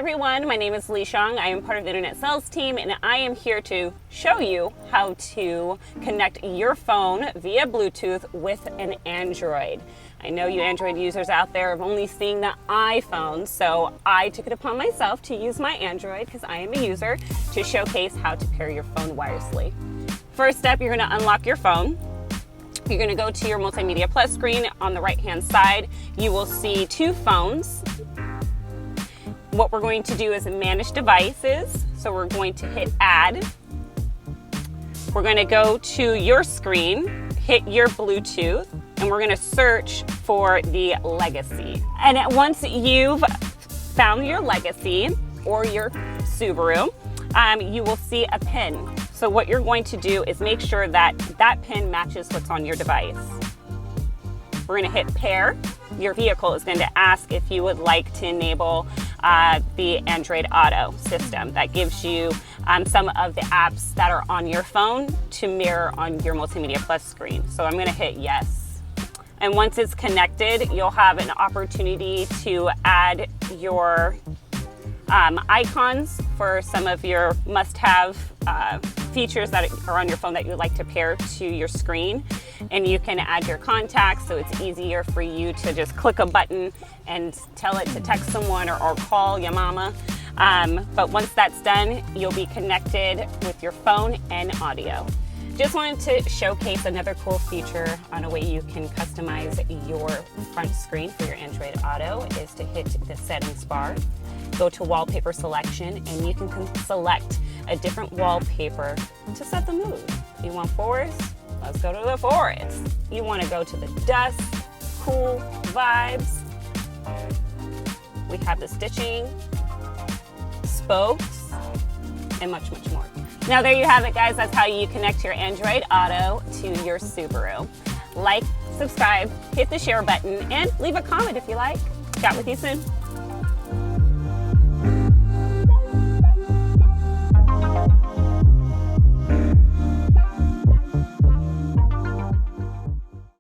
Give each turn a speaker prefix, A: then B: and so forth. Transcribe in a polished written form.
A: everyone, my name is Lee Shang. I am part of the internet sales team and I am here to show you how to connect your phone via Bluetooth with an Android. I know you Android users out there have only seen the iPhone, so I took it upon myself to use my Android, because I am a user, to showcase how to pair your phone wirelessly. First step, you're going to unlock your phone. You're going to go to your Multimedia Plus screen. On the right hand side, you will see two phones. What we're going to do is manage devices. So we're going to hit add. We're going to go to your screen, hit your Bluetooth, and we're going to search for the legacy. And once you've found your legacy or your Subaru, you will see a pin. So what you're going to do is make sure that that pin matches what's on your device. We're going to hit pair. Your vehicle is going to ask if you would like to enable the Android Auto system. That gives you some of the apps that are on your phone to mirror on your Multimedia Plus screen. So I'm going to hit yes. And once it's connected, you'll have an opportunity to add your icons for some of your must-have features that are on your phone that you'd like to pair to your screen. And you can add your contacts, so it's easier for you to just click a button and tell it to text someone or call your mama. But once that's done, you'll be connected with your phone and audio. Just wanted to showcase another cool feature on a way you can customize your front screen for your Android Auto is to hit the settings bar, go to wallpaper selection, and you can select a different wallpaper to set the mood. You want forest? Let's go to the forest. You want to go to the dusk, cool vibes. We have the stitching, spokes, and much, much more. Now there you have it, guys. That's how you connect your Android Auto to your Subaru. Like, subscribe, hit the share button, and leave a comment if you like. Chat with you soon.